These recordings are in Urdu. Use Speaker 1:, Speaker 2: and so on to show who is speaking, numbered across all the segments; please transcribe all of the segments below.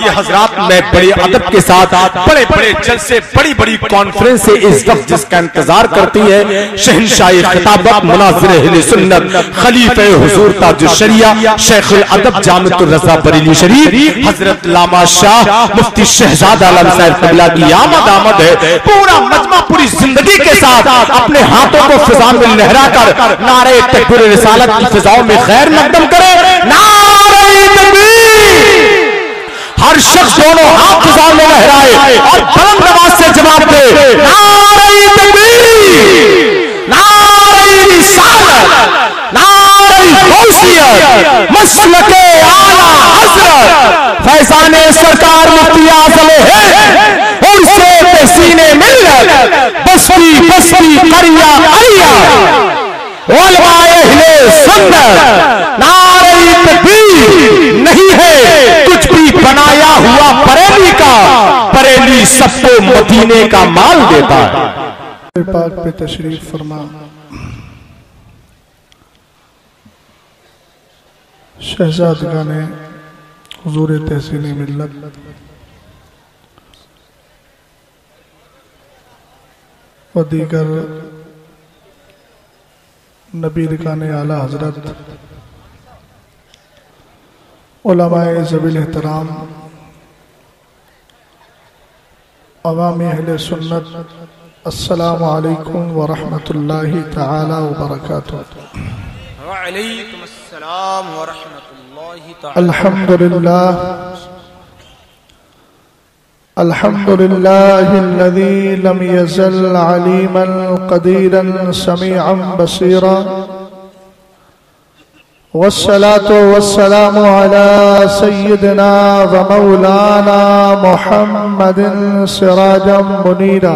Speaker 1: فرمائیے حضرات، میں بڑے ادب کے ساتھ بڑے بڑے جلسے، بڑی بڑی کانفرنس سے اس وقت جس کا انتظار کرتی ہے، شہنشاہ خطابت، مناظر اہل سنت، خلیفہ حضور تاج الشریعہ، شیخ الادب جامعۃ الرضا بریلی شریف، حضرت علامہ شاہ مفتی شہزاد عالم صاحب قبلہ کی آمد ہے۔ پورا مجمع پوری زندگی کے ساتھ اپنے ہاتھوں کو فضا میں لہرا کر نعرہ تکبیر رسالت کی فضاؤں میں خیر مقدم کرے۔ نعرہ تکبیر! ہر شخص دونوں ہاتھ فضا میں لہرائے اور بلند آواز سے جواب دے، نعرہ تکبیر! نعرہ رسالت! نعرہ غوثیت! مسلک اعلیٰ حضرت فیضان سرکار مفتی اعظم ہے، ان سے تحسین ملت، بستی بستی قریہ قریہ، علماء اہل سنت، نعرہ تکبیر نہیں ہے کچھ بھی بنایا ہوا بریلی کا، بریلی سب کو مدینے کا مال دیتا ہے۔
Speaker 2: پاک پہ تشریف فرما، شہزادگان حضور تحسین ملت، و دیگر نبی رکان اعلیٰ حضرت، علماء ذوی احترام، عوام اہل سنت، السلام علیکم ورحمۃ اللہ تعالی وبرکاتہ۔
Speaker 3: وعلیکم السلام ورحمۃ اللہ تعالی۔
Speaker 2: الحمد للہ الذی لم یزل علیما قدیرا سمیعا بصیرا، والصلاة والسلام علی سیدنا و مولانا محمد سراجا منیرا،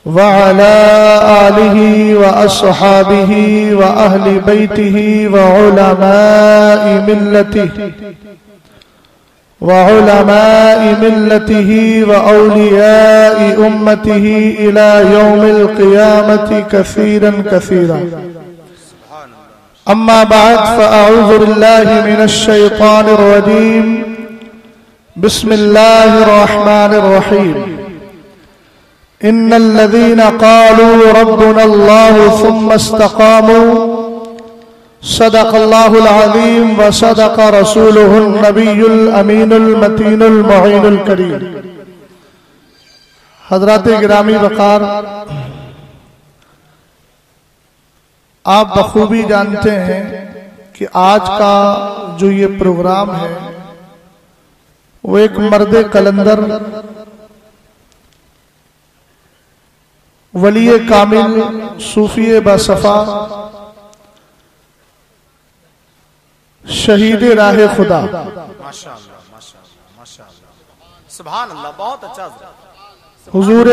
Speaker 2: وعلى آله وأصحابه وأهل بيته وعلماء ملته وأولياء أمته إلى يوم القيامة كثيرا كثيرا. أما بعد، فأعوذ بالله من الشيطان الرجيم. بسم الله الرحمن الرحيم. إن الذين قالوا ربنا الله ثم استقاموا صدق الله العظيم وصدق رسوله النبي الأمين المتين المعين الكريم. حضرات گرامی وقار، آپ بخوبی جانتے ہیں کہ آج کا جو یہ پروگرام ہے وہ ایک مرد قلندر، ولی کامل، صوفی باصفا، شہید راہ خدا،
Speaker 3: سبحان اللہ، بہت اچھا
Speaker 2: حضور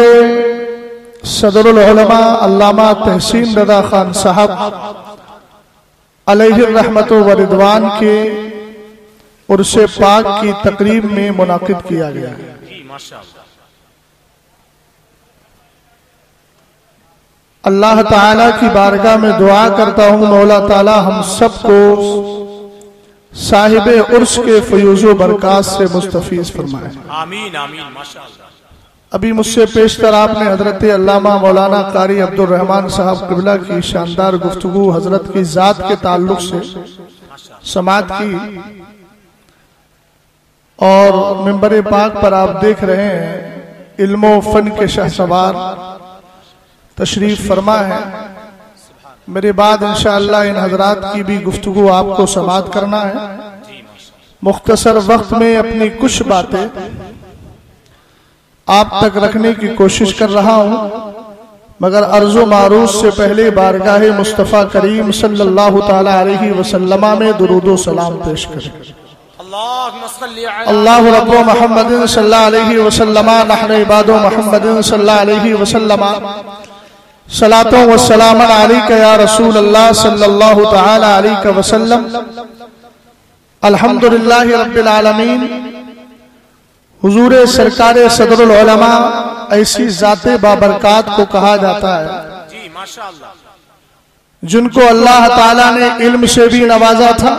Speaker 2: صدر العلماء علامہ تحسین رضا خان صاحب علیہ الرحمت و رضوان کے عرس پاک کی تقریب میں منعقد کیا گیا۔ اللہ تعالیٰ کی بارگاہ میں دعا کرتا ہوں مولا تعالیٰ ہم سب کو صاحب عرس کے فیوز و برکات سے مستفیض فرمائے۔
Speaker 3: آمین آمین، ماشاءاللہ۔
Speaker 2: ابھی مجھ سے پیشتر آپ نے حضرت علامہ مولانا قاری عبد الرحمن صاحب قبلہ کی شاندار گفتگو حضرت کی ذات کے تعلق سے سماعت کی، اور منبر پاک پر آپ دیکھ رہے ہیں علم و فن کے شہسوار تشریف فرما ہے۔ میرے بعد انشاءاللہ ان حضرات کی بھی گفتگو آپ کو سماعت کرنا ہے۔ مختصر وقت میں اپنی کچھ باتیں آپ تک رکھنے کی کوشش کر رہا ہوں، مگر عرض و معروض سے پہلے بارگاہ مصطفیٰ کریم صلی اللہ تعالی علیہ وسلم میں درود و سلام پیش کریں۔ اللہ رب محمد صلی اللہ علیہ وسلم، نحن عباد محمد صلی اللہ علیہ وسلم، صلاۃ و سلام علیک یا رسول اللہ صلی اللہ تعالی علیہ وسلم۔ الحمدللہ رب العالمین۔ حضور سرکار صدر العلماء ایسی ذات بابرکات کو کہا جاتا ہے جن کو اللہ تعالیٰ نے علم سے بھی نوازا تھا،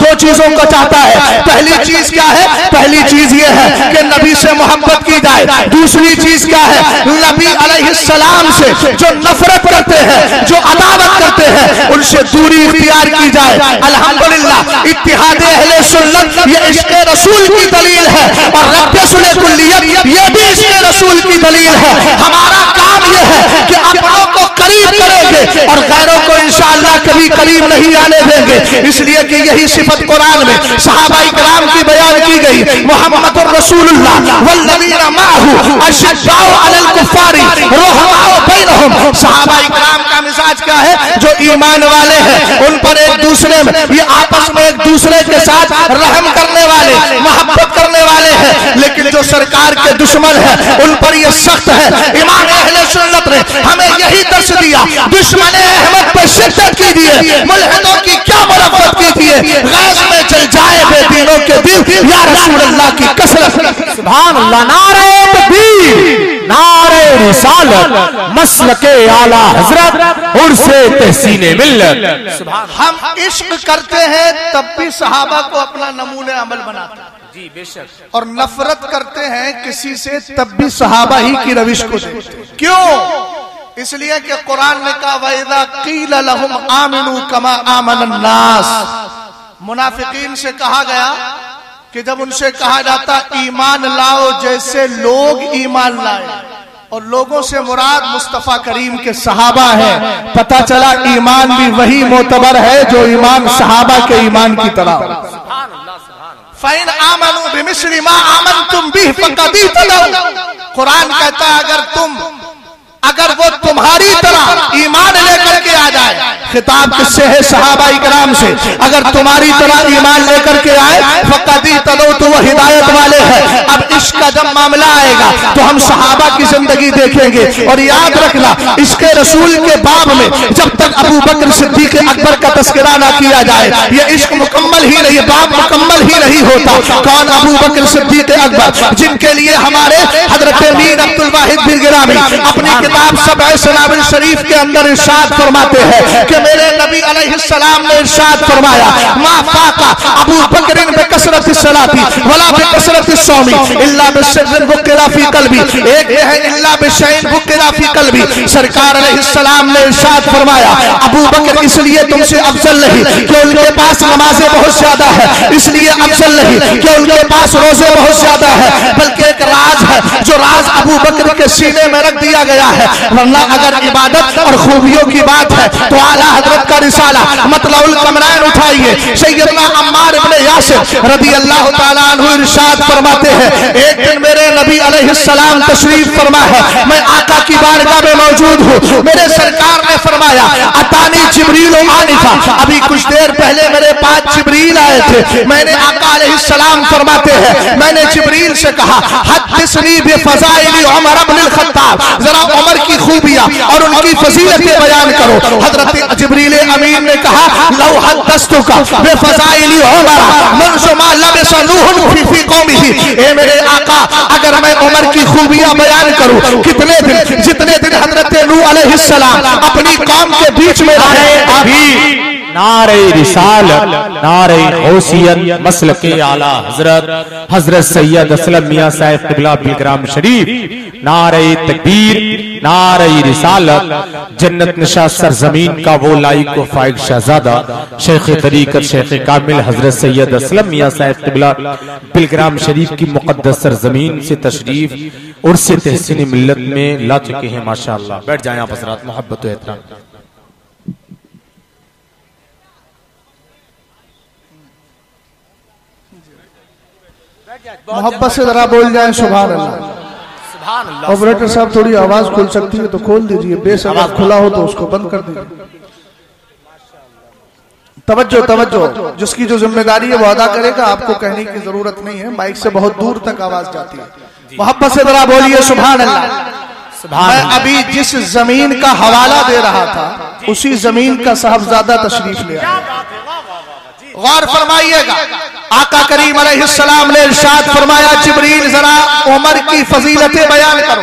Speaker 2: دو چیزوں کو چاہتا ہے. پہلی چیز کیا ہے؟ پہلی چیز یہ ہے کہ نبی سے محبت کی جائے. دوسری چیز کیا ہے؟ نبی علیہ السلام سے جو نفرت کرتے ہیں, جو عداوت کرتے ہیں, ان سے دوری اختیار کی جائے. الحمدللہ اتحاد اہل سنت یہ عشق رسول کی دلیل ہے, اور رب سنت کلیت یہ بھی عشق رسول کی دلیل ہے. ہمارا کام یہ ہے کہ اپنوں کو قریب کریں گے اور غیروں کو انشاءاللہ کبھی قریب نہیں آنے دیں گے. اس لیے کہ یہی صفت قرآن میں صحابہ کرام کی بیان کی گئی. محمد الرسول اللہ والذین معہ اشداء علی الکفار رحماء بینہم. صحابہ کرام کا مزاج کیا ہے؟ جو ایمان والے ہیں ان پر ایک دوسرے میں یہ آپس میں ایک دوسرے کے ساتھ رحم کرنے والے, محبت کرنے والے ہیں. لیکن جو سرکار کے دشمن ہیں ان پر یہ سخت ہے. امام اہل سنت نے ہمیں یہی درس دیا. دشمن احمد پر شدت کیجیے, ملحدوں کی کیا مرفت کیجیے, غیظ میں چل جائے بے دینوں کے دل یا رسول اللہ کی کثرت.
Speaker 1: سبحان اللہ. نعرہ تکبیر, نعرہ رسالت, مسلک اعلی حضرت, عرس تحسین ملت.
Speaker 2: ہم عشق کرتے ہیں تب بھی صحابہ کو اپنا نمونہ عمل بناتے ہیں,
Speaker 3: جی بے شک.
Speaker 2: اور نفرت کرتے ہیں کسی سے تب بھی صحابہ ہی کی روش کو دیکھتے ہیں. کیوں؟ اس لیے کہ قرآن نے کہا وَإِذَا قِيلَ لَهُمْ آمِنُوا كَمَا آمَنَ النَّاسِ. منافقین سے کہا گیا کہ جب ان سے کہا جاتا ایمان لاؤ جیسے لوگ ایمان لائے, اور لوگوں سے مراد مصطفیٰ کریم کے صحابہ ہیں, پتہ چلا ایمان بھی وہی معتبر ہے جو ایمان صحابہ کے ایمان کی طرح. فَإِنْ آمَنُوا بِمِثْلِ مَا آمَنْتُمْ بِهِ فَقَدْ اهْتَدَوْا. قرآن کہتا ہے اگر وہ تمہاری طرح ایمان لے کر کے آ جائے, خطاب کس سے ہے؟ صحابہ کرام سے. اگر تمہاری طرح ایمان لے کر کے آئے فقد اہتدوا, تو وہ ہدایت والے ہیں. اب عشق کا جب معاملہ آئے گا تو ہم صحابہ کی زندگی دیکھیں گے, اور یاد رکھنا اس کے رسول کے باب میں جب تک ابو بکر صدیق اکبر کا تذکرہ نہ کیا جائے یہ عشق مکمل ہی نہیں, باب مکمل ہی نہیں ہوتا. کون؟ ابو بکر صدیق اکبر, جن کے لیے ہمارے حضرت میر عبد الواحد بن گرامی اپنی کتاب سبع سنابل شریف کے اندر ارشاد فرماتے ہیں کہ میرے نبی علیہ السلام نے ارشاد فرمایا ما فاقا ابو بکر بکثرت الصلاۃ ولا بکثرت الصوم الا بسر وقرا فی قلبی. ایک ہے الا بشیء وقرا فی قلبی. سرکار علیہ السلام نے ارشاد فرمایا ابو بکر اس لیے تم سے افضل نہیں کہ ان کے پاس نمازیں بہت زیادہ ہے, اس لیے افضل نہیں کہ ان کے پاس روزے بہت زیادہ ہے, بلکہ ایک راز ہے جو راز ابو بکر کے سینے میں رکھ دیا گیا ہے. ورنہ اگر عبادت اور خوبیوں کی بات ہے تو اعلیٰ حضرت کا رسالہ مطلع القمرین اٹھائیے. سیدنا عمار ابن یاسر رضی اللہ تعالیٰ عنہ ارشاد فرماتے ہیں ایک دن میرے نبی علیہ السلام تشریف فرما ہے, میں آقا کی بارگاہ میں موجود ہوں. میرے سرکار نے فرمایا اتانی جبریل آنفا, ابھی کچھ دیر پہلے میرے پاس جبریل آئے تھے. میں نے آقا علیہ السلام فرماتے ہیں میں نے جبریل سے کہا حدثنی بفضائل عمر بن الخطاب, ذرا عمر کی خوبیاں اور ان کی فضیلتیں بیان کرو. حضرت جبریل امین نے کہا لو حدثتک بفضائل عمر منذ ما لبث نوح فی قومہ. اے میرے آقا اگر میں عمر کی خوبیاں بیان کروں کتنے دن, جتنے دن حضرت نوح علیہ السلام اپنی قوم کے بیچ میں رہے.
Speaker 1: نعرہ رسالت, نعرہ غوثیت, مسلک اعلی حضرت حضرت سید اسلم میاں صاحب قبلہ بلگرام شریف. نعرہ تکبیر, نعرہ رسالت, جنت نشاں سرزمین کا وہ لائق و فائق شہزادہ شیخ طریقت شیخ کامل حضرت سید اسلم میاں صاحب قبلہ بلگرام شریف کی مقدس سرزمین سے تشریف عرس تحسین ملت میں لا چکے ہیں. ماشاءاللہ بیٹھ جائیں آپ حضرات, محبت و احترام.
Speaker 2: محبت سے ذرا بول جائیں سبحان اللہ. آپریٹر صاحب تھوڑی آواز کھل سکتی ہے تو کھول دیجئے, بیس آواز کھلا ہو تو اس کو بند کر دیجئے. توجہ توجہ, جس کی جو ذمہ داری ہے وہ ادا کرے گا, آپ کو کہنے کی ضرورت نہیں ہے, مائک سے بہت دور تک آواز جاتی ہے. محبت سے ذرا بولیے سبحان اللہ. میں ابھی جس زمین کا حوالہ دے رہا تھا اسی زمین کا صاحبزادہ تشریف لے آیا. غور فرمائیے گا, آقا کریم علیہ السلام نے ارشاد فرمایا جبریل ذرا عمر کی فضیلتیں بیان کرو.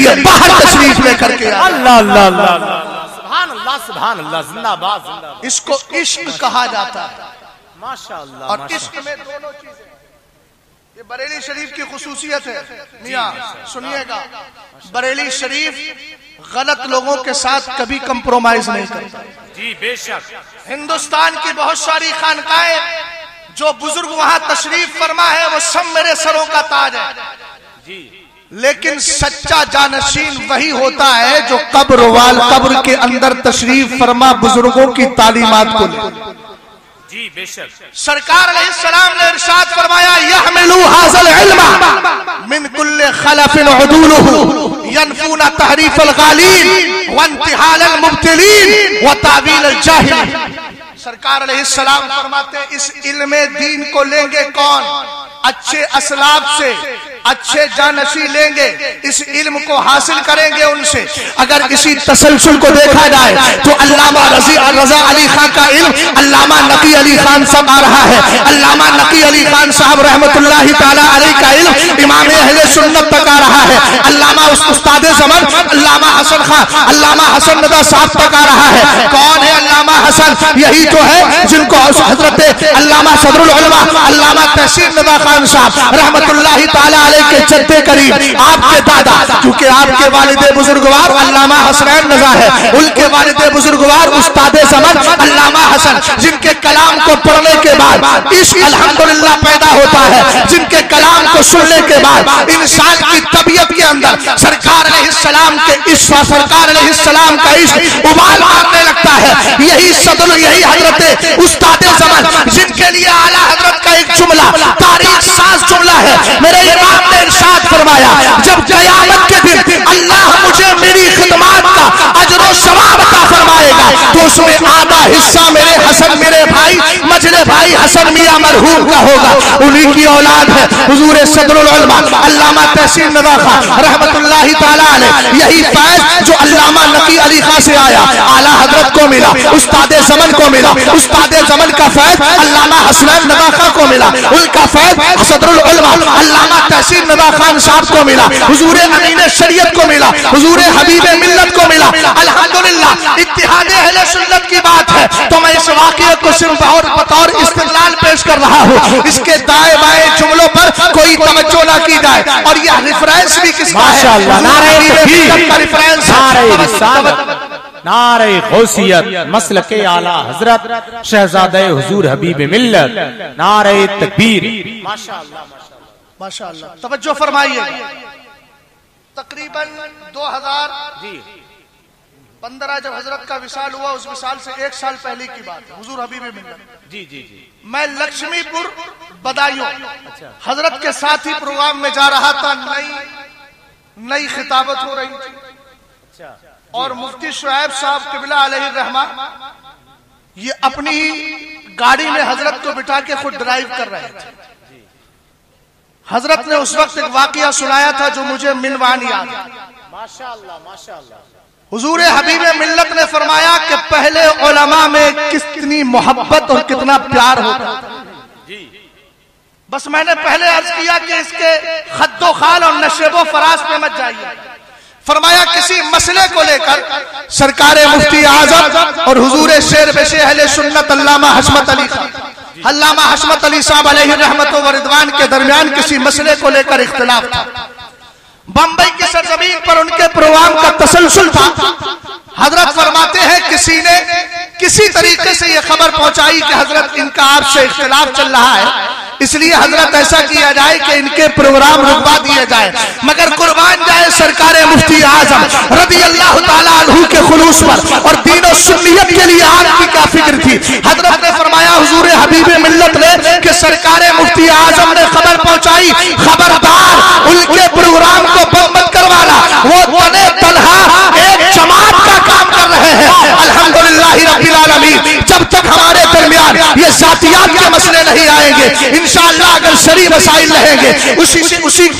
Speaker 2: لیے باہر تشریف لے کر کے
Speaker 1: اللہ اللہ اللہ
Speaker 3: سبحان اللہ سبحان اللہ زندہ باد زندہ باد
Speaker 2: اس کو عشق کہا جاتا ہے.
Speaker 3: ماشاء اللہ
Speaker 2: اور
Speaker 3: ماشاء
Speaker 2: عشق میں دونوں چیزیں، یہ بریلی شریف کی خصوصیت ہے. میاں سنیے گا، بریلی شریف غلط لوگوں کے ساتھ کبھی کمپرومائز نہیں کرتا.
Speaker 3: جی بے شک
Speaker 2: ہندوستان کی بہت ساری خانقاہیں جو بزرگ وہاں تشریف فرما ہے وہ سب میرے سروں کا تاج ہے،
Speaker 3: جی
Speaker 2: لیکن سچا جانشین وہی ہوتا ہے جو قبر کے اندر تشریف فرما بزرگوں کی تعلیمات کو لے.
Speaker 3: جی بے شک
Speaker 2: سرکار علیہ السلام نے ارشاد فرمایا يحملوا هذا العلم من كل خلف عدوله ينفون تحریف الغالین وانتحال المبتلین وتعویل الجاہلین. سرکار علیہ السلام فرماتے ہیں اس علم دین کو لیں گے کون؟ اچھے اسلاف سے اچھے جانشی لیں گے، اس علم کو حاصل کریں گے ان سے. اگر اسی تسلسل کو دیکھا جائے تو علامہ رضا علی خان کا علم علامہ نقی علی خان صاحب آ رہا ہے. علامہ نقی علی خان صاحب رحمت اللہ تعالی علیہ کا علم امام اہل سنت تک آ رہا ہے. علامہ استاد زمان علامہ حسن خان علامہ حسن ندوہ صاحب تک آ رہا ہے. کون ہے علامہ حسن؟ یہی تو ہے جن کو حضرت علامہ صدر العلماء علامہ تحسین ندوہ خان صاحب رحمت اللہ تعالی کے جد قریب آپ کے دادا، کیونکہ آپ کے والد بزرگوار علامہ حسنین نزا ہے، ان کے والد بزرگوار استاد زمان علامہ حسن، جن کے کلام کو پڑھنے کے بعد عشق الحمدللہ پیدا ہوتا ہے، جن کے کلام کو سننے کے بعد انسان کی طبیعت کے اندر سرکار علیہ السلام کے عشق، سرکار علیہ السلام کا عشق ابال مارنے لگتا ہے. یہی صدر، یہی حضرت استاد زمان جن کے لیے اعلیٰ حضرت کا ایک جملہ تاریخ ساز جملہ ہے. میرے امام نے ارشاد فرمایا جب قیامت کے دن اللہ مجھے میری خدمات کا اجر و ثواب عطا فرمائے گا تو اس میں آدھا حصہ میرے حسن میرے بھائی مجلے بھائی حسن میاں مرحوم کا ہوگا. انہی کی اولاد ہے حضور صدر العلماء علامہ تحسین ندوہ خان رحمت اللہ تعالی علیہ. یہی فیض جو علامہ نقی علی خان سے آیا اعلیٰ حضرت کو ملا، استاد زمن کو ملا. استاد زمن کا فیض علامہ حسنین ندوہ خان کو ملا، ان کا فیض صدر العلماء علامہ تحسین ندوہ خان صاحب کو ملا، حضور امین شریعت کو ملا، حضور حبیب ملت کو ملا. الحمدللہ اتحاد اہل سنت کی بات ہے تو میں اس واقعے کو صرف بطور استدلال پیش کر رہا ہوں. اس کے دائیں بائیں جملوں پر کوئی توجہ نہ کی جائے. اور یہ ریفرنس بھی کس کا ہے؟
Speaker 1: ماشاءاللہ، نعرہ تکبیر،
Speaker 2: کا ریفرنس
Speaker 1: نعرہ رسالت، نعرہ غوثیت، مسلک اعلیٰ حضرت شہزادہ حضور حبیب ملت، نعرہ تکبیر.
Speaker 3: ماشاء اللہ
Speaker 2: ماشاء اللہ. توجہ فرمائیے. تقریباً 2015 جب حضرت کا وصال ہوا، اس وصال سے 1 سال پہلے کی بات ہے، حضور حبیب ملت.
Speaker 3: جی جی جی
Speaker 2: میں لکشمی پور بدایوں حضرت کے ساتھ ہی پروگرام میں جا رہا تھا. نئی خطابت ہو رہی تھی اور مفتی شعیب صاحب قبلہ علیہ الرحمہ یہ اپنی گاڑی میں حضرت کو بٹھا کے خود ڈرائیو کر رہے تھے. حضرت نے اس وقت ایک واقعہ سنایا تھا جو مجھے منوان یاد ہے.
Speaker 3: ماشاء اللہ ماشاء اللہ.
Speaker 2: حضور حبیب ملت نے فرمایا کہ پہلے علماء میں کتنی محبت اور کتنا پیار ہوتا تھا. بس میں نے پہلے عرض کیا کہ اس کے خد و خال اور نشیب و فراز پہ مت جائیے. فرمایا کسی مسئلے کو لے کر سرکار مفتی اعظم اور حضور شیر بے شیر اہل سنت علامہ حشمت علی علامہ حشمت علی صاحب علیہ رحمت و رضوان کے درمیان کسی مسئلے کو لے کر اختلاف تھا. بمبئی کی سرزمین پر ان کے پروگرام کا تسلسل تھا. حضرت فرماتے ہیں کسی نے کسی طریقے سے یہ خبر پہنچائی کہ حضرت ان کا آپ سے اختلاف چل رہا ہے، اس لیے حضرت ایسا کیا جائے کہ ان کے پروگرام رکوا دیے جائے. مگر قربان جائے سرکار مفتی اعظم رضی اللہ تعالیٰ عنہ کے خلوص پر اور دین و سنیت کے لیے آپ کی کیا فکر تھی. حضرت نے فرمایا حضور حبیب ملت نے کہ سرکار مفتی اعظم نے خبر پہنچائی، خبردار ان کے پروگرام کو بند مت کروانا، وہ تنے تنہا ایک جماعت کا کام کر رہے ہیں. الحمدللہ رب العالمین. جب تک ہمارے درمیان یہ ذاتیات کے مسئلے نہیں آئیں گے انشاءاللہ اگر شرعی مسائل رہیں گے اسی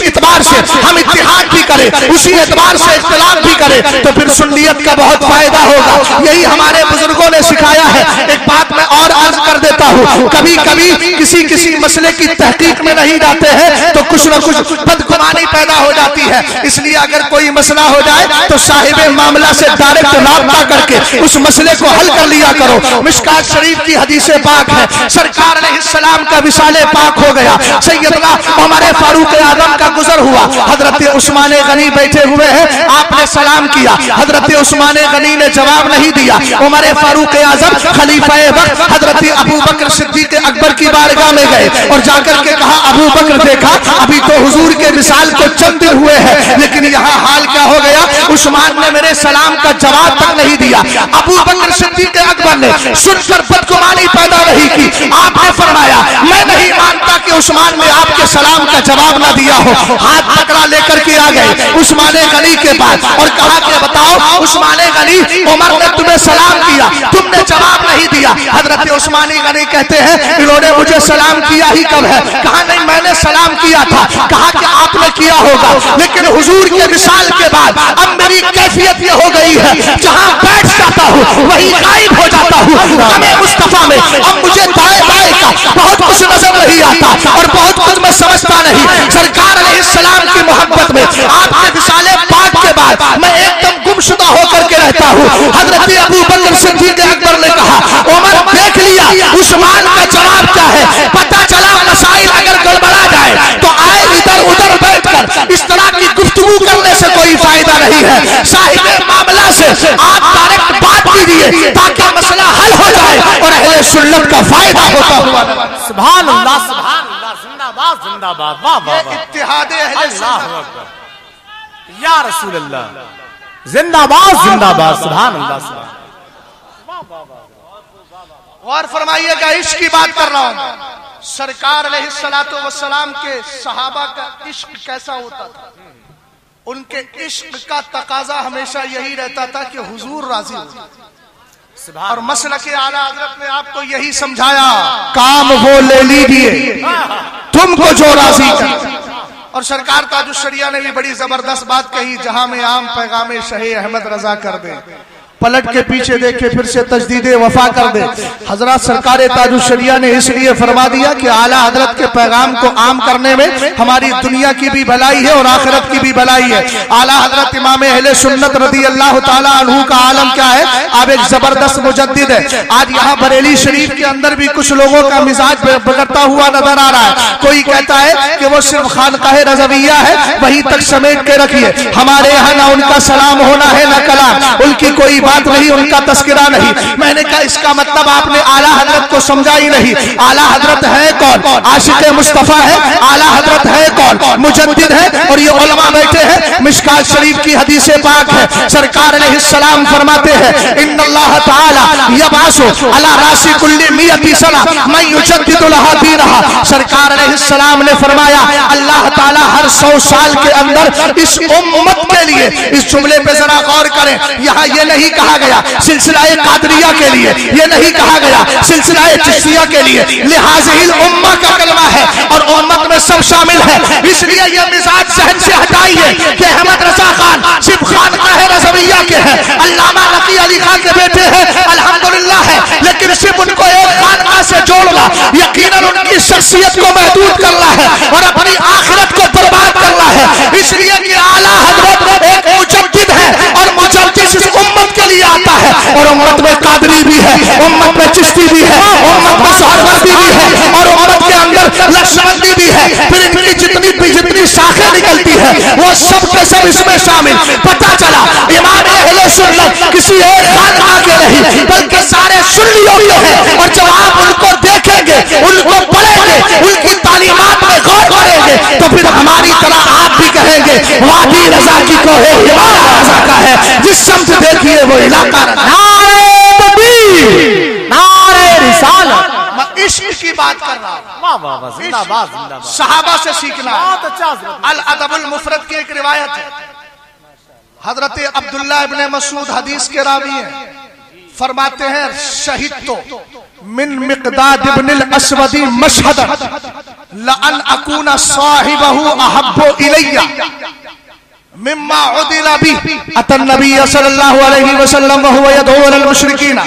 Speaker 2: اعتبار سے ہم اتحاد بھی کریں، اسی اعتبار سے اختلاف بھی کریں تو پھر سنیت کا بہت فائدہ ہوگا. یہی ہمارے بزرگوں نے سکھایا ہے. ایک بات میں اور عرض کر دیتا ہوں، کبھی کبھی کسی مسئلے کی تحقیق میں نہیں جاتے ہیں تو کچھ نہ کچھ بدگمانی پیدا ہو جاتی ہے. اس لیے اگر کوئی مسئلہ ہو جائے تو صاحب معاملہ سے ڈائریکٹ رابطہ کر کے اس مسئلے کو حل کر لیا کرو. مشکات شریف کی حدیث پاک ہے, سرکار علیہ السلام کا وصال پاک ہو گیا. سیدنا عمر فاروق اعظم کا گزر ہوا. حضرت عثمان غنی بیٹھے ہوئے ہیں, آپ نے سلام کیا, حضرت عثمان غنی نے جواب نہیں دیا. عمر فاروق اعظم خلیفہ وقت حضرت ابو بکر صدیق اکبر کی بارگاہ میں گئے اور جا کر کے کہا, ابو بکر دیکھا ابھی تو حضور کے وصال کو چند دن ہوئے ہیں لیکن یہاں حال کیا ہو گیا, عثمان نے میرے سلام کا جواب تک نہیں دیا. ابو بکر صدیق اکبر نے سن کر بدگمانی پیدا نہیں کی. آپ نے فرمایا میں نہیں مانتا کہ عثمان نے آپ کے سلام کا جواب نہ دیا ہو. ہاتھ پکڑا لے کر کے آ گئے عثمان غنی کے پاس اور کہا کہ بتاؤ عثمان غنی, عمر نے تمہیں سلام کیا, تم نے جواب نہیں دیا. حضرت عثمان غنی کہتے ہیں انہوں نے مجھے سلام کیا ہی کب ہے؟ کہا نہیں میں نے سلام کیا تھا. کہا کہ آپ نے کیا ہوگا لیکن حضور کے وصال کے بعد اب میری کیفیت یہ ہو گئی ہے جہاں بیٹھ جاتا ہوں وہی غائب ہو جاتا ہوں. ہمیں مصطفیٰ میں اب مجھے دائیں بائیں کا بہت کچھ نظر نہیں آتا اور بہت کچھ میں سمجھتا نہیں. سرکار علیہ السلام کی محبت میں آپ کے وصال پاک کے بعد میں ایک دم گمشدہ ہو کر کے رہتا ہوں. حضرت ابو بکر صدیق اکبر نے کہا عمر دیکھ لیا عثمان کا جواب کیا ہے, پتہ چلا مسائل اگر گڑبڑا جائے تو آئے ادھر ادھر بیٹھ کر اس طرح کی گفتگو کرنے سے کوئی فائدہ نہیں ہے. صاحب معاملہ سے آپ ڈائریکٹ بات کیجیے تاکہ مسئلہ حل ہو جائے اور اہل سنت کا فائدہ ہوتا ہوا.
Speaker 3: سبحان اللہ سبحان اللہ, زندہ باد زندہ باد, واہ واہ واہ,
Speaker 2: اتحاد اہل سنت,
Speaker 3: یا رسول اللہ, زندہ باد زندہ باد, سبحان اللہ سبحان.
Speaker 2: غور فرمائیے گا, عشق کی بات کر رہا ہوں. سرکار علیہ السلام کے صحابہ کا عشق کیسا ہوتا تھا؟ ان کے عشق کا تقاضا ہمیشہ یہی رہتا تھا کہ حضور راضی ہو. اور مسلک اعلیٰ حضرت نے آپ کو یہی سمجھایا, کام وہ لے لیجیے تم کو جو راضی کر. اور سرکار تاج الشریعہ نے بھی بڑی زبردست بات کہی, جہاں میں عام پیغام شہ احمد رضا کر دے, پلٹ کے پیچھے دیکھے پھر سے تجدید وفا کر دے. حضرات سرکار تاج الشریعہ نے اس لیے فرما دیا کہ اعلیٰ حضرت کے پیغام کو عام کرنے میں ہماری دنیا کی بھی بھلائی ہے اور آخرت کی بھی بھلائی ہے. اعلیٰ حضرت امام اہل سنت رضی اللہ تعالیٰ عنہ کا عالم کیا ہے, آپ ایک زبردست مجدد ہے. آج یہاں بریلی شریف کے اندر بھی کچھ لوگوں کا مزاج بگڑتا ہوا نظر آ رہا ہے. کوئی کہتا ہے کہ وہ صرف خانقاہ رضویہ ہے, وہیں تک سمیٹ کے رکھیے. ہمارے یہاں نہ ان کا سلام ہونا ہے نہ کلام, ان کی کوئی بات نہیں, ان کا تذکرہ نہیں. میں نے کہا اس کا مطلب آپ نے اعلیٰ حضرت کو سمجھا ہی نہیں. اعلیٰ حضرت ہے کون؟ عاشق مصطفیٰ ہے. اعلیٰ حضرت ہے کون؟ مجدد ہے. اور یہ علماء بیٹھے ہیں, مشکات شریف کی حدیث پاک ہے, سرکار علیہ السلام فرماتے ہیں ان اللہ تعالی یبعث علی راس کل 100 سنہ من یجدد لها دینها. سرکار علیہ السلام نے فرمایا اللہ تعالی ہر 100 سال کے اندر اس امت کے لیے, اس جملے پہ ذرا غور کریں, یہاں یہ نہیں کہا گیا سلسلہ قادریہ کے لیے, یہ نہیں کہا گیا سلسلہ چشتیہ کے لیے, لہذا الامہ کا کلمہ ہے اور امت میں سب شامل ہے. اس لیے یہ مزاج ذہن سے ہٹائیے کہ احمد رضا خان صرف خانقاہ رضویہ کے ہیں, علامہ نقی علی خان کے بیٹے ہیں, الحمدللہ ہے, لیکن صرف ان کو ایک خانقاہ سے جوڑنا یقیناً ان کی شخصیت کو محدود کرنا ہے اور اپنی آخرت کو برباد کرنا ہے. اس لیے کہ اعلیٰ حضرت ایک مجدد ہے اور مجدد اس امت کے لیے آتا ہے, اور امت میں قادری بھی ہے, امت میں چشتی بھی ہے, امت میں سہروردی بھی ہے, اور امت کے اندر لقشبندی بھی ہے. پھر ان کی جتنی شاخیں نکلتی ہے وہ سب کے سب اس میں شامل. پتہ چلا امام اہل سنت کسی ایک خانقاہ کے نہیں بلکہ سارے سنیوں کے ہیں, اور جب آپ ان کو دیکھیں گے, ان کو پڑھیں گے, ان کی تعلیمات میں غور کریں گے تو پھر ہماری طرح آپ بھی کہیں گے وادی رضا کی کوہ امام رضا کا ہے, جس سمت دیکھیے وہ علاقہ.
Speaker 3: نعرہ تکبیر, نعرہ رسالت.
Speaker 2: میں عشق کی بات کر رہا ہوں,
Speaker 3: واہ واہ واہ, زندہ باد زندہ باد,
Speaker 2: صحابہ سے سیکھنا.
Speaker 3: بہت اچھا حضرت.
Speaker 2: الادب المفرد کی ایک روایت ہے, حضرت عبداللہ ابن مسعود حدیث کے راوی ہیں, فرماتے ہیں شہدت من مقداد ابن الاسود مشہدا لأن اکون صاحبہ احب الی مما عدل بی. اتى النبی صلی اللہ علیہ وسلم وهو يدعو على المشرکین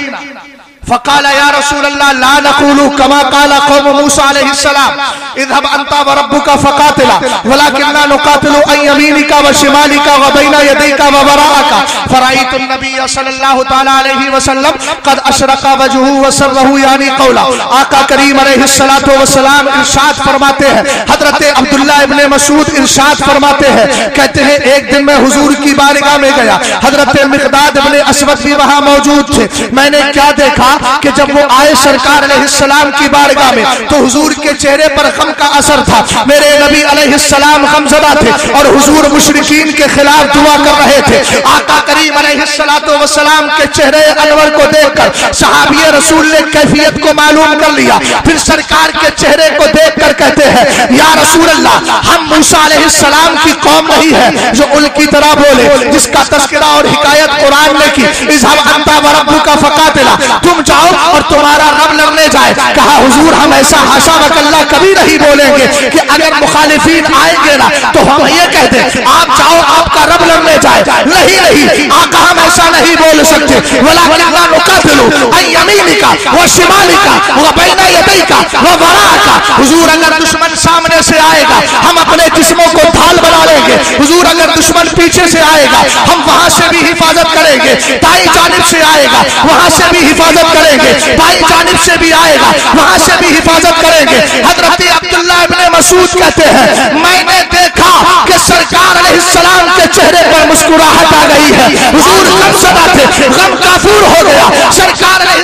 Speaker 2: فقال يا رسول الله لا نقول كما قال قوم موسى عليه السلام اذهب انت وربك فقاتلا ولكننا نقاتل عن يمينك وشمالك وبين يديك ووراءك. فرأيت النبي صلی اللہ تعالی علیہ وسلم قد اشرق وجهه وسره یعنی قولا. آقا کریم علیہ الصلوۃ والسلام ارشاد فرماتے ہیں, حضرت عبداللہ ابن مسعود ارشاد فرماتے ہیں, کہتے ہیں ایک دن میں حضور کی بارگاہ میں گیا, حضرت مقداد ابن اسود بھی وہاں موجود تھے. میں نے کیا دیکھا کہ جب وہ آئے سرکار علیہ السلام کی بارگاہ میں تو حضور کے چہرے پر غم کا اثر تھا. میرے نبی علیہ السلام غم زدہ تھے اور حضور مشرکین کے خلاف دعا کر رہے تھے. آقا کریم علیہ السلام کے چہرے انور کو دیکھ کر صحابی رسول نے کیفیت کو معلوم کر لیا. پھر سرکار کے چہرے کو دیکھ کر کہتے ہیں یا رسول اللہ, ہم موسیٰ علیہ السلام کی قوم نہیں ہے جو ان کی طرح بولے, جس کا تذکرہ اور حکایت قرآن نے کی. اذهب انت وربک فقاتلا, تم جاؤ اور تمہارا رب لڑنے جائے. کہا حضور ہم ایسا حاشا وکلا کبھی نہیں بولیں گے کہ اگر مخالفین آئیں گے نا تو ہم یہ کہہ دیں آپ جاؤ آپ کا رب لڑنے جائے. نہیں آقا ہم ایسا نہیں بول سکتے. وَلَكِنَّا نُقَاتِلُ عَنْ يَمِينِكَ وَشِمَالِكَ وَبَيْنَ يَدَيْكَ وَوَرَاءَكَ. حضور اگر دشمن سامنے سے آئے گا ہم اپنے جسموں کو ڈھال بنا لیں گے. حضور اگر دشمن پیچھے سے آئے گا ہم وہاں سے بھی حفاظت کریں گے. دائیں جانب سے آئے گا وہاں سے بھی حفاظت کریں گے, بائیں جانب سے بھی آئے گا وہاں سے بھی حفاظت کریں گے. حضرت عبداللہ ابن مسعود کہتے ہیں میں نے دیکھا کہ سرکار علیہ السلام کے چہرے پر مسکراہٹ آ گئی ہے. حضور غم زدہ تھے, غم کافور ہو گیا. سرکار علیہ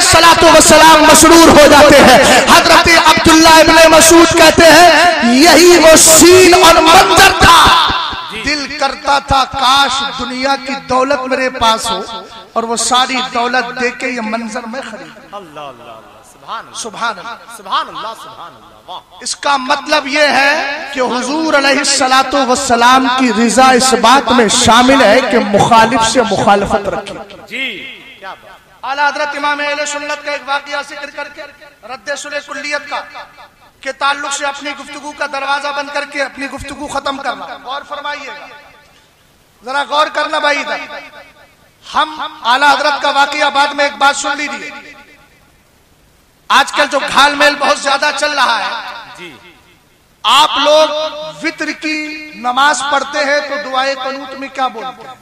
Speaker 2: السلام مسرور ہو جاتے ہیں. حضرت عبداللہ ابن مسعود کہتے ہیں یہی وہ سین اور منظر تھا, دل کرتا تھا کاش دنیا کی دولت میرے پاس ہو اور وہ ساری دولت دے کے یہ منظر میں خرید.
Speaker 3: اللہ اللہ سبحان
Speaker 2: سبحان اللہ
Speaker 3: سبحان اللہ سبحان اللہ.
Speaker 2: اس کا مطلب یہ ہے کہ حضور علیہ السلام کی رضا اس بات میں شامل ہے کہ مخالف سے مخالفت رکھے.
Speaker 3: جی کیا بات.
Speaker 2: اعلیٰ حضرت امام اہل سنت کا ایک واقعہ ذکر کر کے رد صلح کلیت کا کے تعلق سے اپنی گفتگو کا دروازہ بند کر کے اپنی گفتگو ختم کرنا. غور فرمائیے گا, ذرا غور کرنا بھائی. ہم اعلیٰ حضرت کا واقعہ بعد میں ایک بات سن لیجیے. آج کل جو گھال میل بہت زیادہ چل رہا ہے,
Speaker 3: جی
Speaker 2: آپ لوگ وتر کی نماز پڑھتے ہیں تو دعائے قنوت میں کیا بولتے ہیں؟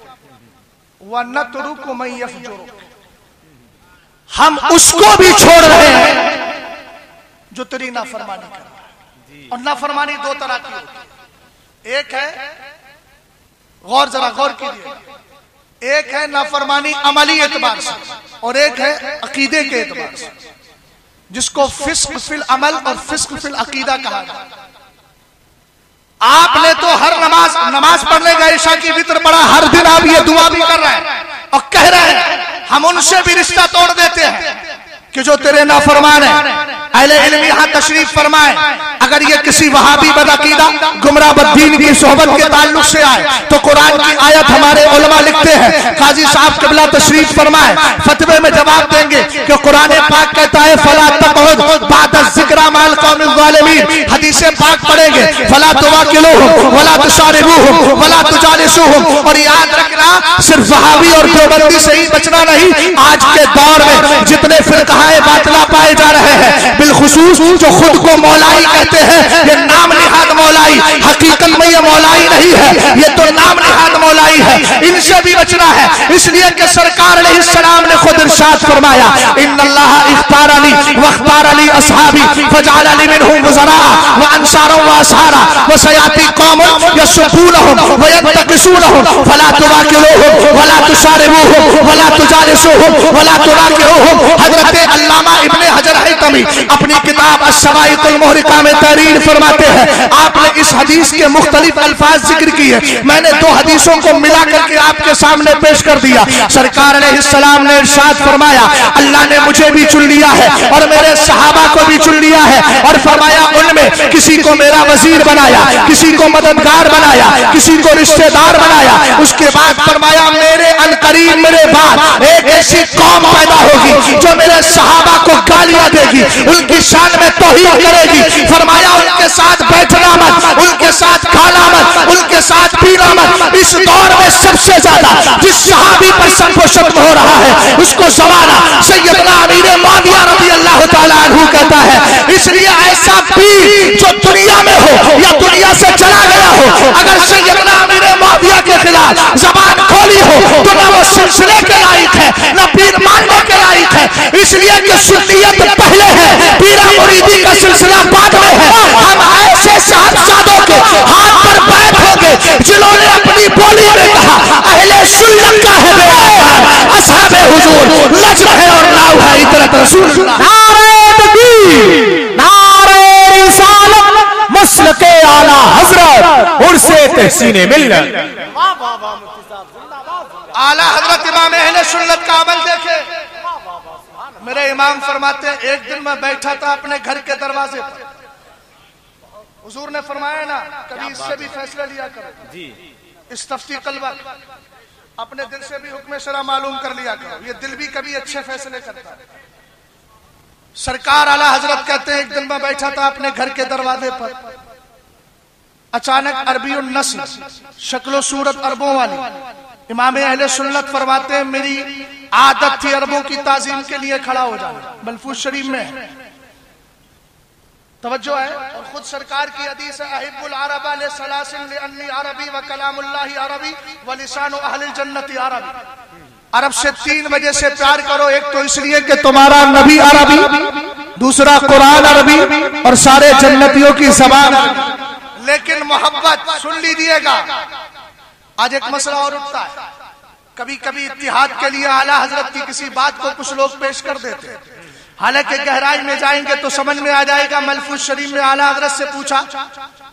Speaker 2: وَنَتْرُكُ مَن يَفْجُرُ. ہم اس کو بھی چھوڑ رہے ہیں جو تیری نافرمانی کر رہا ہے. اور نافرمانی دو طرح کی ہوتی ہے. ایک ہے, ذرا غور کیجیے, ایک ہے نافرمانی عملی اعتبار سے اور ایک ہے عقیدے کے اعتبار سے, جس کو فسق فی العمل اور فسق فی العقیدہ کہا جاتا ہے. آپ نے تو ہر نماز پڑھنے کا عشاء کی وتر پڑھا, ہر دن آپ یہ دعا بھی کر رہے ہیں اور کہہ رہے ہیں ہم ان سے بھی رشتہ توڑ دیتے ہیں کہ جو تیرے نافرمان ہیں. اہل علم یہاں تشریف فرمائیں, اگر یہ کسی وہابی بدعقیدہ گمراہ بددین کی صحبت کے تعلق سے آئے تو قرآن کی آیت ہمارے علماء لکھتے ہیں, قاضی صاحب قبلہ تشریف فرمائیں, فتوے میں جواب دیں گے کہ قرآن پاک کہتا ہے فلا تقعد بعد الذکر مع القوم الظالمین. حدیث پاک پڑھیں گے فلا تواکلوہم ولا تشاربوہم ولا تجالسوہم. اور یاد رکھنا صرف وہابی اور دیوبندی سے ہی بچنا نہیں, آج کے دور میں جتنے فرقہ باطلہ پائے جا رہے ہیں بالخصوص جو خود کو مولائی کہتے ہیں, یہ نام نہاد مولائی, حقیقت میں یہ مولائی نہیں ہے, یہ تو نام نہاد مولائی ہے. ان سے بھی بچنا ہے, اس لیے کہ سرکار علیہ السلام نے خود ارشاد فرمایا ان اللہ اختارنی واختارنی اصحابی فجعلنی منہم وزراء وانصارا واصحارا وسیاتی قوم یسبونہم وینتقصونہم فلا تواکلوہم ولا تشاربوہم ولا تجالسوہم ولا تراکعوہم. حضرت علامہ ابن حجر حیتمی اپنی کتاب الشوائق المحرقہ میں تحریر فرماتے ہیں, آپ نے اس حدیث کے مختلف الفاظ ذکر کیے, میں نے دو حدیثوں کو ملا کر کے آپ کے سامنے پیش کر دیا. سرکار علیہ السلام نے ارشاد فرمایا اللہ نے مجھے بھی چن لیا ہے اور میرے صحابہ کو بھی چن لیا ہے, اور فرمایا ان میں کسی کو میرا وزیر بنایا, کسی کو مددگار بنایا, کسی کو رشتہ دار بنایا. اس کے بعد فرمایا میرے انقریب میرے بعد ایک ایسی قوم پیدا ہوگی جو میرے صحابہ کو گالیاں دے گی, ان کی شان میں توہین کرے گی. فرمایا ان کے ساتھ بیٹھنا مت, ان کے ساتھ کھانا مت, عدل کے ساتھ پیر احمد اس دور میں سب سے زیادہ جس صحابی پر سب و شتم ہو رہا ہے اس کو زمانہ سیدنا امیر معاویہ رضی اللہ تعالیٰ عنہ کہتا ہے. اس لیے ایسا پیر جو دنیا میں ہو یا دنیا سے چلا گیا ہو اگر سیدنا امیر معاویہ کے خلاف زبان کھولی ہو تو نہ وہ سلسلے کے لائق ہے نہ پیر ماننے کے لائق ہے. اس لیے کہ سنیت پہلے ہے پیرا مریدی کا سلسلہ بعد میں ہے. ہم ایسے صاحبزادوں کے ہاتھ پر بیعت ہو گئے جنہوں نے اپنی بولی میں کہا اہل سنت کا ہے بیعت اصحاب حضور لج رہے اور ناؤ ہے اطرت رسول اللہ.
Speaker 1: نعرہ تکبیر، نعرہ رسالت، مسلک اعلی حضرت، عرص تحسین ملت.
Speaker 2: اعلی حضرت امام اہل سنت کا عمل دیکھے. میرے امام فرماتے ہیں ایک دن میں بیٹھا تھا اپنے گھر کے دروازے پر. حضور نے فرمایا نا کبھی اس سے بھی فیصلہ لیا کرو، استفتی قلبک، اپنے دل سے بھی حکم شرع معلوم کر لیا کرو. یہ دل بھی کبھی اچھے فیصلے کرتا ہے. سرکار اعلی حضرت کہتے ہیں ایک دن میں بیٹھا تھا اپنے گھر کے دروازے پر، اچانک عربی النسل، شکل و صورت عربوں والی، امام اہل سنت فرماتے ہیں میری عادت تھی عربوں کی تعظیم کے لیے کھڑا ہو جانا. ملفوظ شریف میں ہے، توجہ ہے. اور خود سرکار کی حدیث ہے احب العرب لثلاث لانی عربی وکلام اللہ عربی ولسان اہل الجنت عربی. عرب سے 3 وجہ سے پیار کرو. ایک تو اس لیے کہ تمہارا نبی عربی، دوسرا قرآن عربی، اور سارے جنتیوں کی زبان عربی. لیکن محبت سن لیجیے گا، آج ایک مسئلہ اور اٹھتا ہے. کبھی کبھی اتحاد کے لیے اعلیٰ حضرت کی کسی بات کو کچھ لوگ پیش کر دیتے ہیں، حالانکہ گہرائی میں جائیں گے تو سمجھ میں آ جائے گا. ملفوظ شریف میں اعلیٰ حضرت سے پوچھا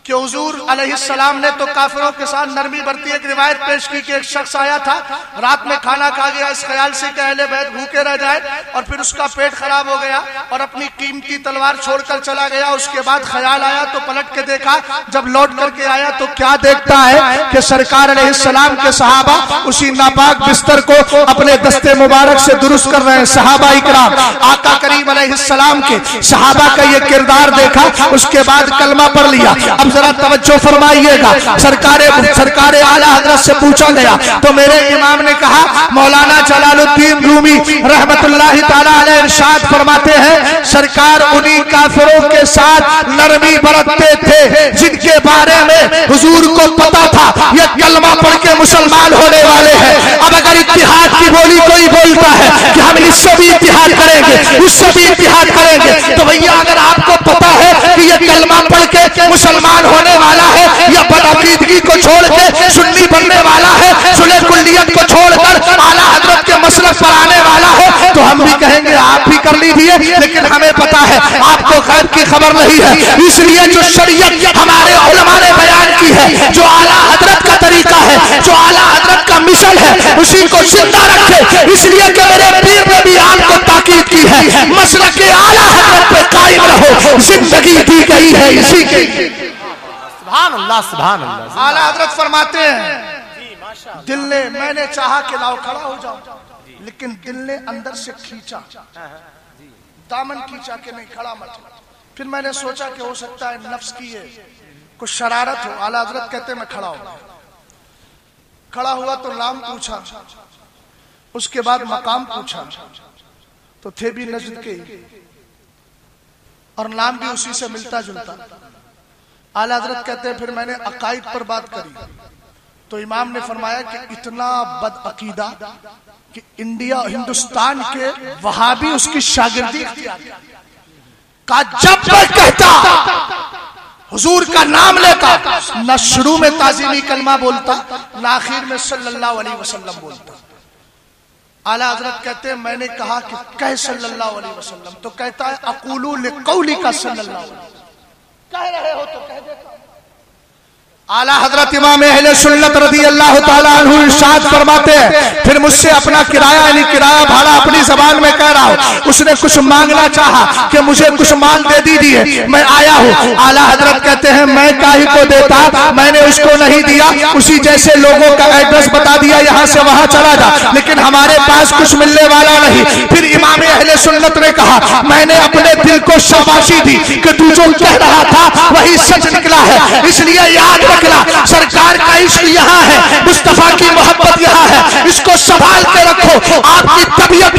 Speaker 2: کہ حضور علیہ السلام نے تو کافروں کے ساتھ نرمی برتی. ایک روایت پیش کی کہ ایک شخص آیا تھا، رات میں کھانا کھا گیا اس خیال سے کہ اہل بیت بھوکے رہ جائے، اور پھر اس کا پیٹ خراب ہو گیا اور اپنی قیمتی تلوار چھوڑ کر چلا گیا. اس کے بعد خیال آیا تو پلٹ کے دیکھا. جب لوٹ کر کے آیا تو کیا دیکھتا ہے کہ سرکار علیہ السلام کے صحابہ اسی ناپاک بستر کو اپنے دستے مبارک سے درست کر رہے ہیں. صحابہ اکرام آقا کریم علیہ السلام کے صحابہ کا یہ کردار دیکھا، اس کے بعد کلمہ پڑھ لیا. اب ذرا توجہ فرمائیے گا. سرکار اعلیٰ حضرت سے پوچھا گیا تو میرے امام نے کہا، مولانا جلال الدین رومی رحمت اللہ تعالی علیہ ارشاد فرماتے ہیں سرکار انہی کافروں کے ساتھ نرمی برتتے تھے جن کے بارے میں حضور کو پتا تھا یہ کلمہ پڑھ کے مسلمان ہونے والے ہیں. اب اگر اتحاد کی بولی کوئی بولتا ہے کہ ہم اس سے بھی اتحاد کریں گے اس سے بھی اتحاد کریں گے، تو بھیا اگر آپ کو پتا ہے کہ یہ کلمہ پڑھ کے مسلمان ہونے والا ہے یا بدعقیدگی کو چھوڑ کے سنی بننے والا ہے، صلح کلیت کو چھوڑ کر اعلیٰ حضرت کے مسلک پر آنے والا ہے، تو ہم بھی کہیں گے آپ بھی کر لیجیے. لیکن ہمیں پتا ہے آپ کو غیب کی خبر نہیں ہے. اس لیے جو شریعت ہمارے علماء نے بیان کی ہے، جو اعلیٰ حضرت کا طریقہ ہے، جو اعلیٰ حضرت کا مشن ہے، اسی کو زندہ رکھے. اس لیے کہ میرے پیر نے بھی آپ کو تاکید کی ہے مسلک اعلیٰ حضرت پہ قائم رہو، زندگی دی گئی ہے اسی کے.
Speaker 3: سبحان اللہ سبحان اللہ.
Speaker 2: اعلیٰ حضرت فرماتے ہیں دل نے، میں نے چاہا کہ لاؤ کھڑا ہو جاؤ، لیکن دل نے اندر سے کھینچا، دامن کھینچا کہ نہیں کھڑا مت. پھر میں نے سوچا کہ ہو سکتا ہے نفس کی یہ کچھ شرارت ہو. اعلیٰ حضرت کہتے میں کھڑا ہوں. کھڑا ہوا تو نام پوچھا، اس کے بعد مقام پوچھا تو تھے بھی نجد کے اور نام بھی اسی سے ملتا جلتا. اعلیٰ حضرت کہتے ہیں پھر میں نے عقائد پر بات کری تو امام نے فرمایا کہ اتنا بد عقیدہ کہ انڈیا ہندوستان کے وہابی اس کی شاگردی اختیار کا. جب میں کہتا حضور کا نام لیتا نہ شروع میں تعظیمی کلمہ بولتا نہ آخر میں صلی اللہ علیہ وسلم بولتا. اعلیٰ حضرت کہتے ہیں میں نے کہا کہ کہہ صلی اللہ علیہ وسلم، تو کہتا ہے اقولو لقولی کا صلی اللہ علیہ وسلم، کہہ رہے ہو تو کہہ دیتا. اعلیٰ حضرت امام اہل سنت رضی اللہ تعالیٰ عنہ ارشاد فرماتے ہیں پھر مجھ سے اپنا کرایہ یعنی کرایہ بھاڑا اپنی زبان میں کہہ رہا ہوں. اس نے کچھ مانگنا چاہا کہ مجھے کچھ مال دے دیجیے، میں آیا ہوں. اعلیٰ حضرت کہتے ہیں میں کاہی کو دیتا، میں نے اس کو نہیں دیا، اسی جیسے لوگوں کا ایڈریس بتا دیا یہاں سے وہاں چلا جا، لیکن ہمارے پاس کچھ ملنے والا نہیں. پھر امام اہل سنت نے کہا میں نے اپنے دل کو شاباشی دی کہ تو جو کہہ رہا تھا وہی سچ نکلا ہے. اس لیے یاد رکھنا سرکار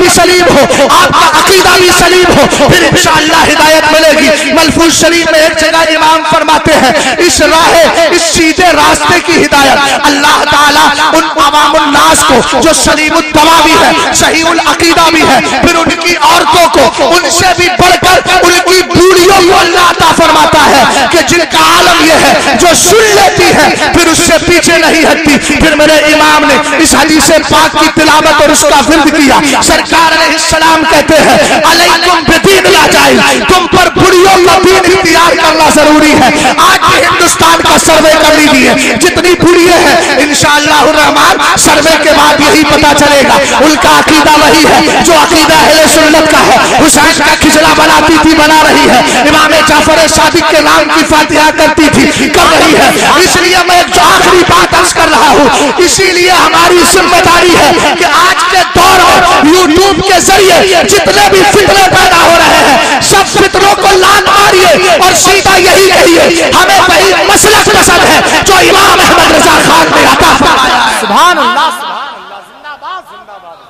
Speaker 2: بھی سلیم ہو, آپ کا عقیدہ بھی سلیم ہو, پھر انشاءاللہ ہدایت ملے گی. ملفوظ شریف میں ایک جگہ امام فرماتے ہیں اس راہ اس سیدھے راستے کی ہدایت اللہ تعالیٰ ان عوام الناس کو جو سلیم الدوا بھی ہے, صحیح العقیدہ بھی ہے, پھر ان کی عورتوں کو ان سے بھی بڑھ کر ان کی بوڑھیوں کو اللہ عطا فرماتا ہے کہ جن کا عالم یہ ہے جو سن لیتی ہے پھر اس سے پیچھے نہیں ہٹتی. پھر میرے امام نے اس حدیث پاک کی تلاوت اور اس کا ورد کیا. سرکار علیہ السلام کہتے ہیں علیکم بدین لاجائز, تم پر بڑھیوں کا دین اختیار کرنا ضروری ہے. آج بھی ہندوستان کا سروے کر لیجیے جتنی بڑھیے ہیں انشاءاللہ الرحمن سروے کے بعد یہی پتا چلے گا ان کا عقیدہ وہی ہے جو عقیدہ اہل سنت کا ہے. حسین کا کھچڑا بناتی تھی, بنا رہی ہے. امام جعفر صادق کے نام کی فاتحہ کرتی تھی, کر رہی ہے. اس لیے میں جو آخری بات عرض کر رہا ہوں, اسی لیے ہماری ذمہ داری ہے کہ آج کے دور میں یوٹیوب کے ذریعے جتنے بھی فتنے پیدا ہو رہے ہیں سب فتنوں کو لان ماریے اور سیدھا یہی کہیے ہمیں وہی مسلک پسند ہے جو امام احمد رضا خان نے عطا فرمایا ہے.
Speaker 3: سبحان اللہ, سبحان اللہ, زندہ باد, زندہ باد.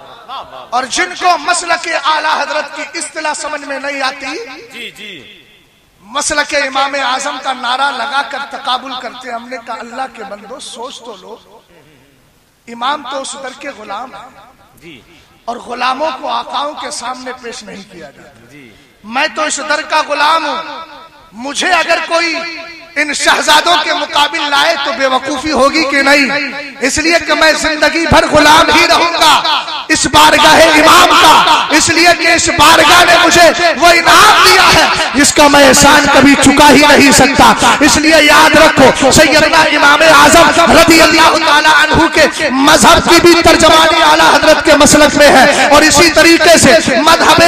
Speaker 2: اور جن کو مسلک اعلی حضرت کی اصطلاح سمجھ میں نہیں آتی,
Speaker 3: جی جی,
Speaker 2: مسلک امام اعظم کا نعرہ لگا کر تقابل کرتے. ہم نے کہا اللہ کے بندو سوچ تو لو, امام تو اس در کے غلام ہیں اور غلاموں کو آقاؤں کے سامنے پیش نہیں کیا جاتا. میں تو اس در کا غلام ہوں, مجھے اگر کوئی ان شہزادوں کے مقابل لائے تو بے وقوفی ہوگی کہ نہیں. اس لیے کہ میں زندگی بھر غلام ہی رہوں گا اس بارگاہ امام کا, اس لیے کہ اس بارگاہ نے مجھے وہ انعام دیا ہے جس کا میں احسان کبھی چکا ہی نہیں سکتا. اس لیے یاد رکھو سیدنا امام اعظم رضی اللہ تعالی عنہ کے مذہب کی بھی ترجمانی اعلی حضرت کے مسلک میں ہے, اور اسی طریقے سے مذہب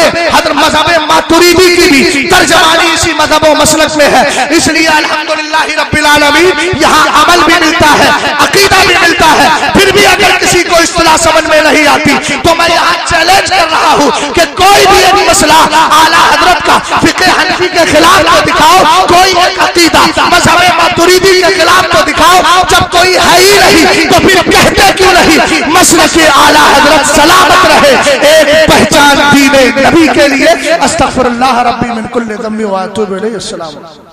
Speaker 2: ماتریدی کی بھی ترجمانی اسی مذہب و مسلک میں ہے. اس لیے الحمدللہ رب العالمین یہاں عمل بھی ملتا ہے, عقیدہ بھی ملتا ہے. پھر بھی اگر کسی کو اصطلاح سمجھ میں نہیں آتی تو میں یہاں چیلنج کر رہا ہوں کہ کوئی بھی ایک مسئلہ اعلیٰ حضرت کا فقہ حنفی کے خلاف تو دکھاؤ, کوئی ایک عقیدہ مذہب ماتریدی کے خلاف تو دکھاؤ. جب کوئی ہے ہی نہیں تو پھر کہتے کیوں نہیں مسلک اعلیٰ حضرت سلامت رہے, ایک پہچان دین نبی کے لیے. استغفر اللہ ربی من کل ذنب و اتوب الیہ. السلام علیکم.